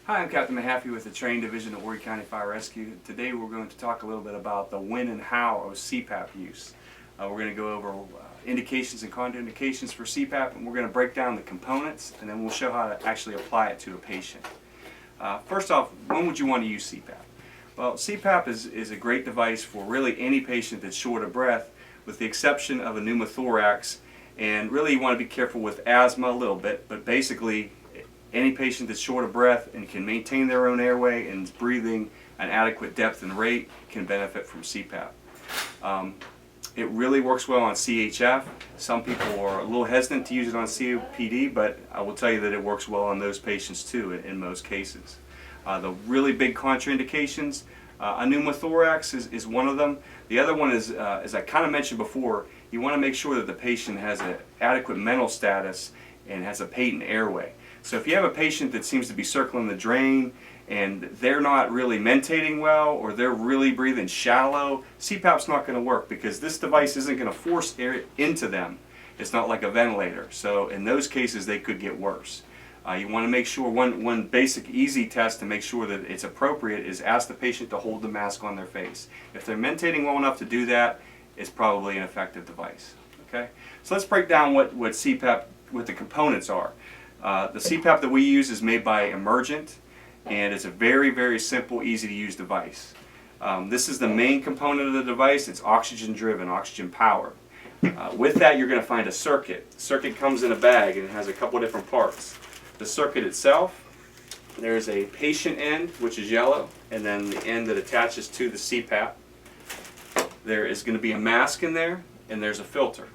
Hi, I'm Captain Mahaffey with the Training Division at Horry County Fire Rescue. Today we're going to talk a little bit about the when and how of Cpap use. We're going to go over indications and contraindications for Cpap, and we're going to break down the components, and then we'll show how to actually apply it to a patient. First off, when would you want to use Cpap? Well, Cpap is a great device for really any patient that's short of breath, with the exception of a pneumothorax, and really you want to be careful with asthma a little bit, but basically any patient that's short of breath and can maintain their own airway and is breathing an adequate depth and rate can benefit from Cpap. It really works well on CHF. Some people are a little hesitant to use it on COPD, but I will tell you that it works well on those patients too in most cases. The really big contraindications, a pneumothorax is one of them. The other one is, as I kind of mentioned before, you want to make sure that the patient has an adequate mental status and has a patent airway. So if you have a patient that seems to be circling the drain and they're not really mentating well, or they're really breathing shallow, Cpap's not going to work because this device isn't going to force air into them. It's not like a ventilator. So in those cases they could get worse. You want to make sure, one basic easy test to make sure that it's appropriate is ask the patient to hold the mask on their face. If they're mentating well enough to do that, it's probably an effective device. Okay? So let's break down what Cpap, what the components are. The Cpap that we use is made by Emergent, and it's a very, very simple, easy to use device. This is the main component of the device. It's oxygen driven, oxygen powered. With that you're going to find a circuit. The circuit comes in a bag and it has a couple different parts. The circuit itself, there's a patient end, which is yellow, and then the end that attaches to the Cpap. There is going to be a mask in there, and there's a filter.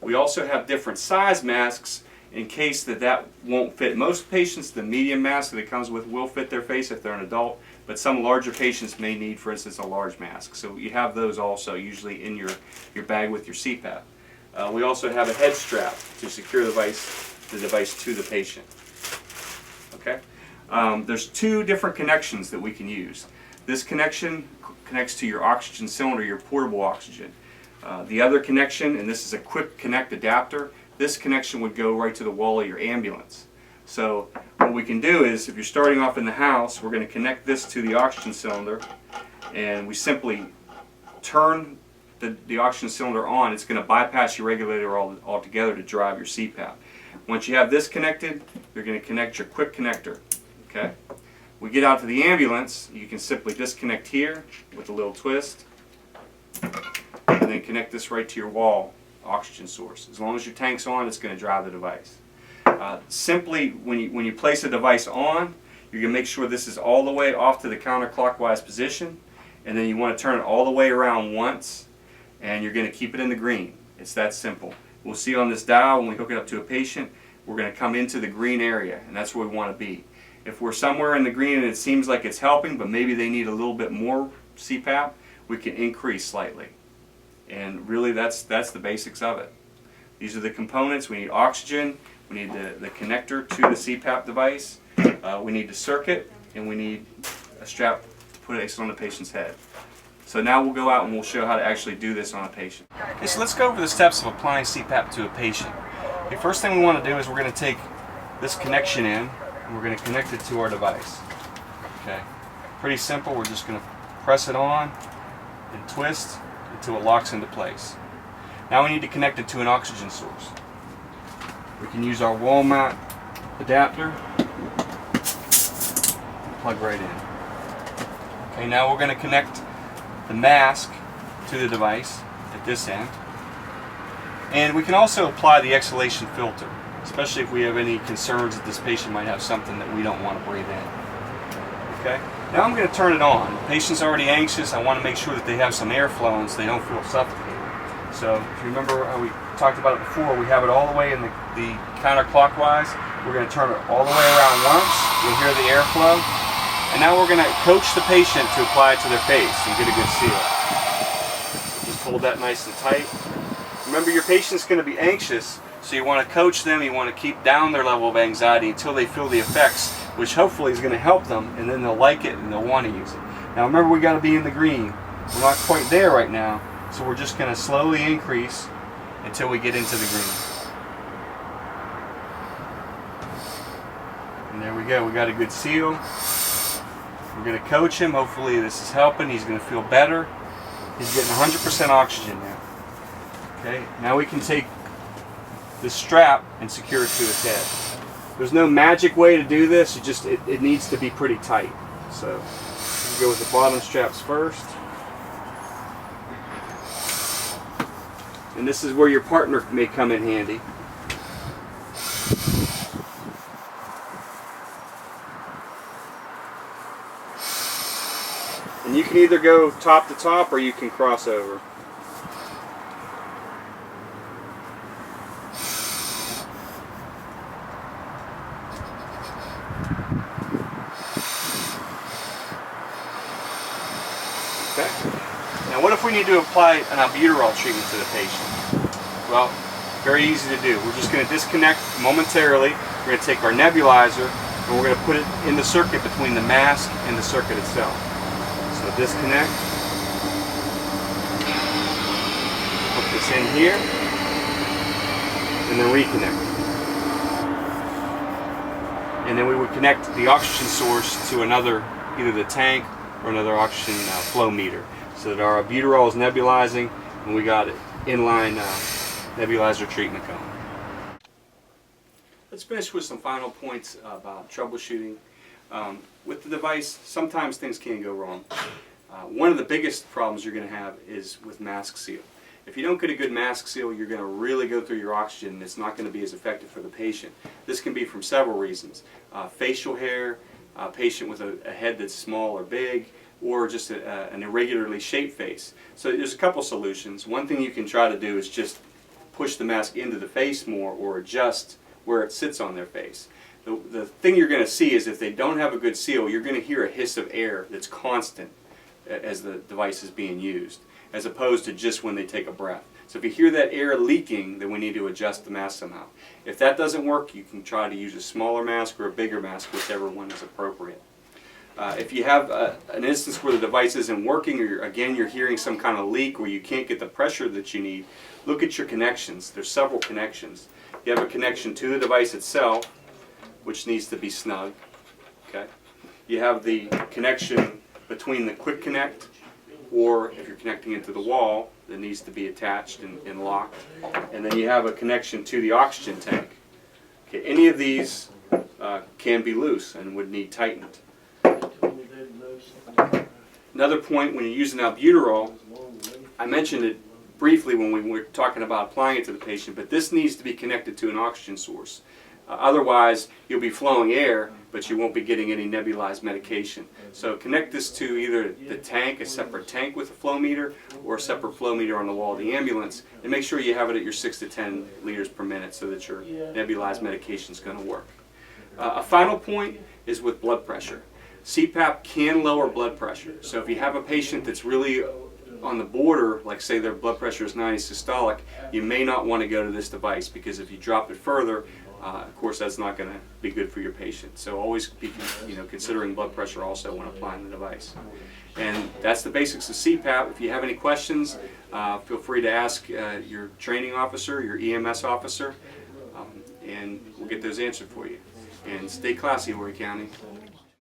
We also have different size masks in case that won't fit. Most patients, the medium mask that it comes with will fit their face if they're an adult, but some larger patients may need, for instance, a large mask. So you have those also usually in your bag with your Cpap. We also have a head strap to secure the device to the patient. Okay? There's two different connections that we can use. This connection connects to your oxygen cylinder, your portable oxygen. The other connection, and this is a quick connect adapter, this connection would go right to the wall of your ambulance. So what we can do is, if you're starting off in the house, we're going to connect this to the oxygen cylinder, and we simply turn the oxygen cylinder on. It's going to bypass your regulator altogether to drive your Cpap. Once you have this connected, you're going to connect your quick connector. Okay? We get out to the ambulance, you can simply disconnect here with a little twist, and then connect this right to your wall oxygen source. As long as your tank's on, it's going to drive the device. Simply, when you place a device on, you're going to make sure this is all the way off to the counterclockwise position, and then you want to turn it all the way around once, and you're going to keep it in the green. It's that simple. We'll see on this dial when we hook it up to a patient, we're going to come into the green area, and that's where we want to be. If we're somewhere in the green and it seems like it's helping, but maybe they need a little bit more Cpap, we can increase slightly. And really that's the basics of it. These are the components. We need oxygen, we need the connector to the Cpap device, we need the circuit, and we need a strap to put it on the patient's head. So now we'll go out and we'll show how to actually do this on a patient. Okay, so let's go over the steps of applying Cpap to a patient. The first thing we want to do is we're going to take this connection in and we're going to connect it to our device. Okay, pretty simple. We're just going to press it on and twist until it locks into place. Now we need to connect it to an oxygen source. We can use our wall mount adapter and plug right in. Okay, now we're going to connect the mask to the device at this end. And we can also apply the exhalation filter, especially if we have any concerns that this patient might have something that we don't want to breathe in. Okay? Now I'm going to turn it on. The patient's already anxious. I want to make sure that they have some airflow and so they don't feel suffocated. So if you remember how we talked about it before, we have it all the way in the counterclockwise. We're going to turn it all the way around once. You'll hear the airflow. And now we're going to coach the patient to apply it to their face and get a good seal. Just hold that nice and tight. Remember, your patient's going to be anxious, so you want to coach them, you want to keep down their level of anxiety until they feel the effects, which hopefully is going to help them, and then they'll like it and they'll want to use it. Now remember, we got to be in the green. We're not quite there right now, so we're just going to slowly increase until we get into the green. And there we we go. We got a good seal. We're going to coach him. Hopefully this is helping. He's going to feel better. He's getting 100% oxygen now. Okay, now we can take this strap and secure it to his head. There's no magic way to do this. It needs to be pretty tight. So we go with the bottom straps first. And this is where your partner may come in handy. And you can either go top to top or you can cross over. Okay. Now what if we need to apply an albuterol treatment to the patient? Well, very easy to do. We're just going to disconnect momentarily. We're going to take our nebulizer and we're going to put it in the circuit between the mask and the circuit itself. So disconnect. Put this in here and then reconnect. And then we would connect the oxygen source to another, either the tank or another oxygen flow meter, so that our albuterol is nebulizing and we got it inline nebulizer treatment going. Let's finish with some final points about troubleshooting. With the device, sometimes things can go wrong. One of the biggest problems you're going to have is with mask seal. If you don't get a good mask seal, you're going to really go through your oxygen and it's not going to be as effective for the patient. This can be from several reasons. Facial hair, a patient with a head that's small or big, or just an irregularly shaped face. So there's a couple solutions. One thing you can try to do is just push the mask into the face more or adjust where it sits on their face. The thing you're going to see is if they don't have a good seal, you're going to hear a hiss of air that's constant as the device is being used, as opposed to just when they take a breath. So if you hear that air leaking, then we need to adjust the mask somehow. If that doesn't work, you can try to use a smaller mask or a bigger mask, whichever one is appropriate. If you have an instance where the device isn't working, or again you're hearing some kind of leak where you can't get the pressure that you need, look at your connections. There's several connections. You have a connection to the device itself, which needs to be snug. Okay. You have the connection between the quick connect, or if you're connecting it to the wall, that needs to be attached and locked. And then you have a connection to the oxygen tank. Okay. Any of these can be loose and would need tightened. Another point, when you're using albuterol, I mentioned it briefly when we were talking about applying it to the patient, but this needs to be connected to an oxygen source. Otherwise, you'll be flowing air, but you won't be getting any nebulized medication. So connect this to either the tank, a separate tank with a flow meter, or a separate flow meter on the wall of the ambulance, and make sure you have it at your 6 to 10 liters per minute so that your nebulized medication is going to work. A final point is with blood pressure. Cpap can lower blood pressure. So if you have a patient that's really on the border, like say their blood pressure is 90 systolic, you may not want to go to this device, because if you drop it further, of course that's not going to be good for your patient. So always be considering blood pressure also when applying the device. And that's the basics of Cpap. If you have any questions, feel free to ask your training officer, your EMS officer, and we'll get those answered for you. And stay classy, Horry County.